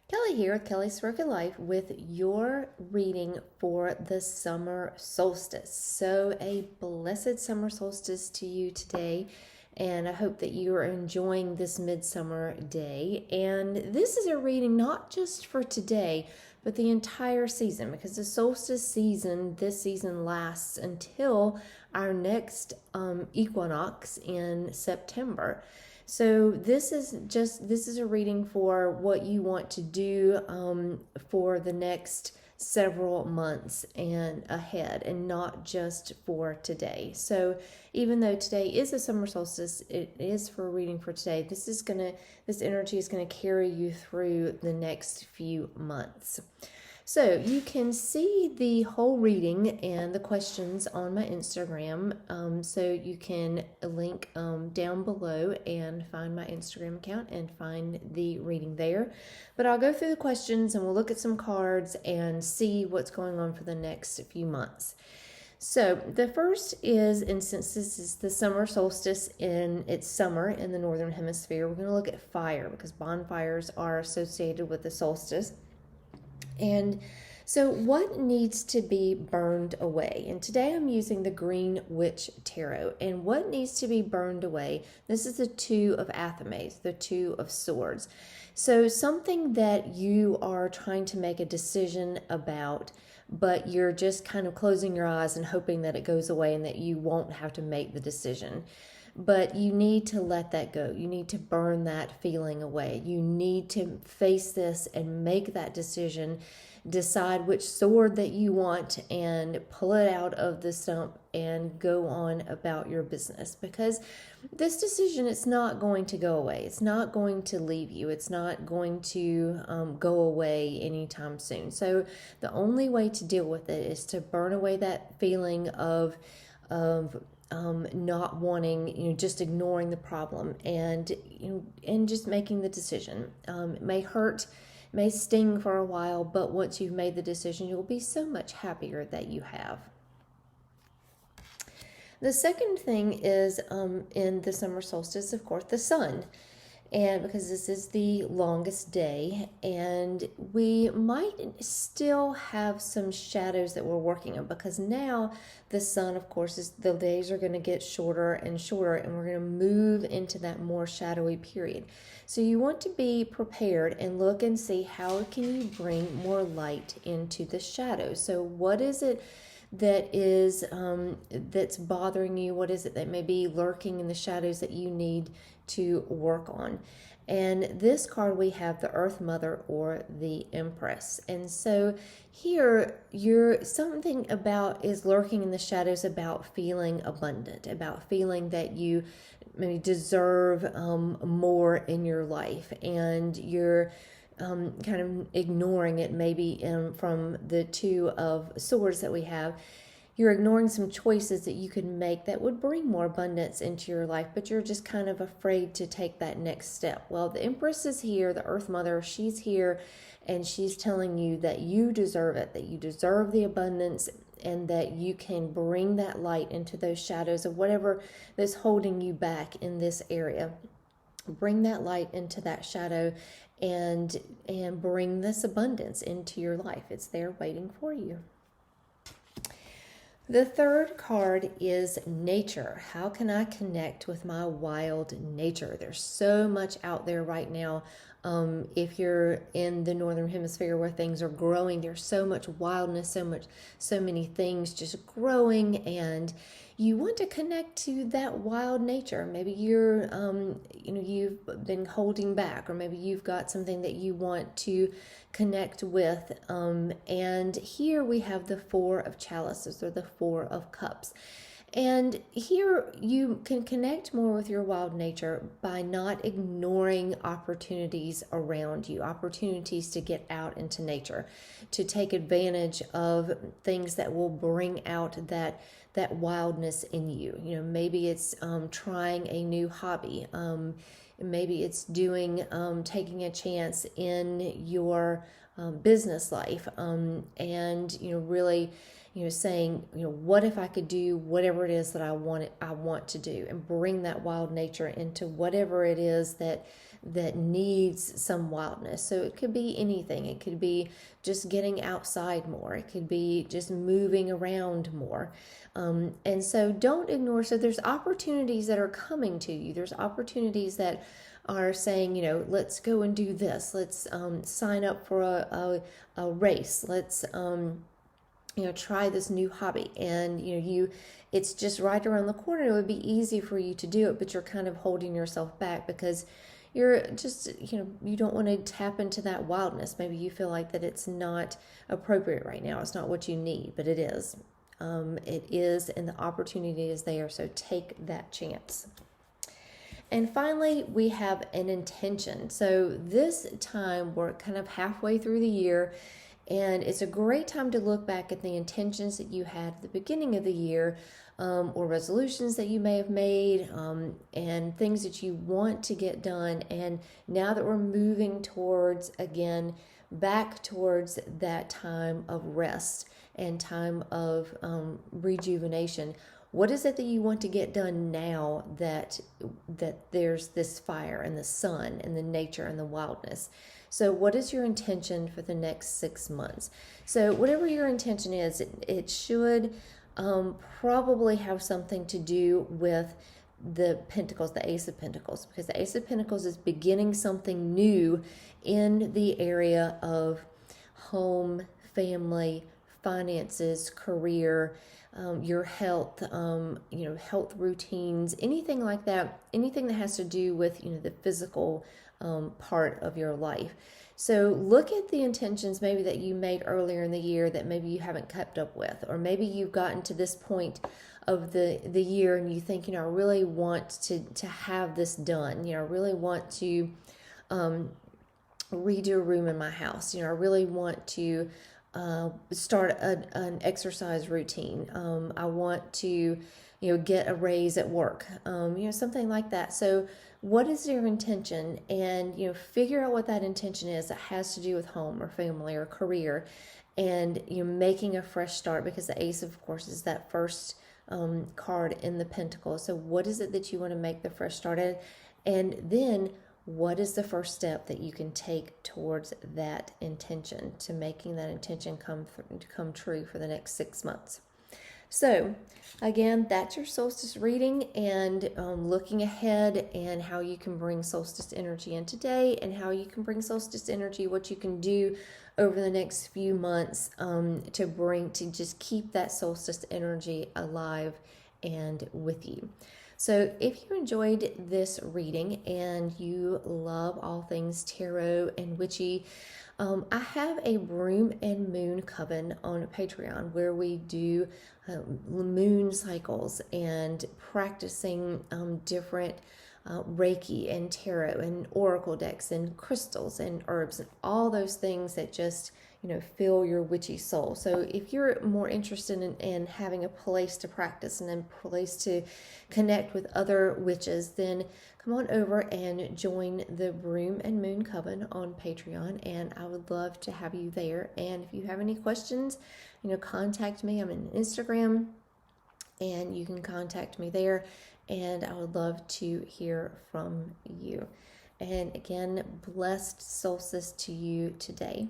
Kelly here, Kelly's Spoken Life, with your reading for the summer solstice. So, a blessed summer solstice to you today, and I hope that you are enjoying this midsummer day. And this is a reading not just for today, but the entire season, because the solstice season, this season lasts until our next equinox in September. So this is a reading for what you want to do for the next several months and ahead, and not just for today. So even though today is a summer solstice, it is for a reading for today. This energy is gonna carry you through the next few months. So you can see the whole reading and the questions on my Instagram. So you can link down below and find my Instagram account and find the reading there. But I'll go through the questions and we'll look at some cards and see what's going on for the next few months. So the first is, and since this is the summer solstice and it's summer in the northern hemisphere, we're going to look at fire because bonfires are associated with the solstice. And so what needs to be burned away? And today I'm using the Green Witch Tarot. And what needs to be burned away? This is the Two of Athames, the Two of Swords. So something that you are trying to make a decision about, but you're just kind of closing your eyes and hoping that it goes away and that you won't have to make the decision. But you need to let that go. You need to burn that feeling away. You need to face this and make that decision. Decide which sword that you want and pull it out of the stump and go on about your business. Because this decision, it's not going to go away. It's not going to leave you. It's not going to go away anytime soon. So the only way to deal with it is to burn away that feeling of not wanting, just ignoring the problem, and and just making the decision. It may hurt, may sting for a while, but once you've made the decision, you'll be so much happier that you have. The second thing is in the summer solstice, of course, the sun. And because this is the longest day, and we might still have some shadows that we're working on, because now the sun, of course, the days are going to get shorter and shorter, and we're going to move into that more shadowy period. So you want to be prepared and look and see how can you bring more light into the shadows. So what is it that is that's bothering you? What is it that may be lurking in the shadows that you need to work on? And this card, we have the Earth Mother or the Empress. And so here something about is lurking in the shadows about feeling abundant, about feeling that you maybe deserve more in your life, and you're kind of ignoring it. Maybe from the Two of Swords that we have, you're ignoring some choices that you could make that would bring more abundance into your life, but you're just kind of afraid to take that next step. Well, the Empress is here, the Earth Mother, she's here, and she's telling you that you deserve it, that you deserve the abundance, and that you can bring that light into those shadows of whatever that's holding you back in this area. Bring that light into that shadow and bring this abundance into your life. It's there waiting for you. The third card is nature. How can I connect with my wild nature? There's so much out there right now. If you're in the northern hemisphere where things are growing, there's so much wildness, so many things just growing, and you want to connect to that wild nature. Maybe you're, you've been holding back, or maybe you've got something that you want to connect with. And here we have the Four of Chalices, or the Four of Cups. And here you can connect more with your wild nature by not ignoring opportunities around you, opportunities to get out into nature, to take advantage of things that will bring out that wildness in you. Maybe it's trying a new hobby. Maybe it's taking a chance in your business life, and really saying, what if I could do whatever it is that I want to do, and bring that wild nature into whatever it is that that needs some wildness. So it could be anything. It could be just getting outside more. It could be just moving around more. And so don't ignore. So there's opportunities that are coming to you. There's opportunities that are saying, let's go and do this. Let's sign up for a race. Let's try this new hobby. And it's just right around the corner. It would be easy for you to do it, but you're kind of holding yourself back because you're just, you don't want to tap into that wildness. Maybe you feel like that it's not appropriate right now. It's not what you need, but it is. It is, and the opportunity is there. So take that chance. And finally, we have an intention. So this time we're kind of halfway through the year, and it's a great time to look back at the intentions that you had at the beginning of the year, or resolutions that you may have made, and things that you want to get done. And now that we're moving towards, again, back towards that time of rest and time of rejuvenation, what is it that you want to get done now that there's this fire and the sun and the nature and the wildness? So what is your intention for the next 6 months? So whatever your intention is, it should probably have something to do with the Pentacles, the Ace of Pentacles, because the Ace of Pentacles is beginning something new in the area of home, family, finances, career, your health, health routines, anything like that, anything that has to do with, the physical part of your life. So look at the intentions maybe that you made earlier in the year that maybe you haven't kept up with, or maybe you've gotten to this point of the year and you think, I really want to have this done. I really want to redo a room in my house. I really want to start an exercise routine. I want to, get a raise at work, something like that. So what is your intention? And, figure out what that intention is that has to do with home or family or career, and making a fresh start, because the Ace, of course, is that first card in the Pentacle. So what is it that you want to make the fresh start at? And then what is the first step that you can take towards that intention, to making that intention come true for the next 6 months? So again, that's your solstice reading, and looking ahead and how you can bring solstice energy in today, and how you can bring solstice energy, what you can do over the next few months to just keep that solstice energy alive and with you. So if you enjoyed this reading and you love all things tarot and witchy, I have a Broom and Moon Coven on Patreon where we do moon cycles and practicing different Reiki and tarot and oracle decks and crystals and herbs and all those things that just fill your witchy soul. So if you're more interested in having a place to practice and a place to connect with other witches, then come on over and join the Broom and Moon Coven on Patreon, and I would love to have you there. And if you have any questions, contact me. I'm on Instagram, and you can contact me there, and I would love to hear from you. And again, blessed solstice to you today.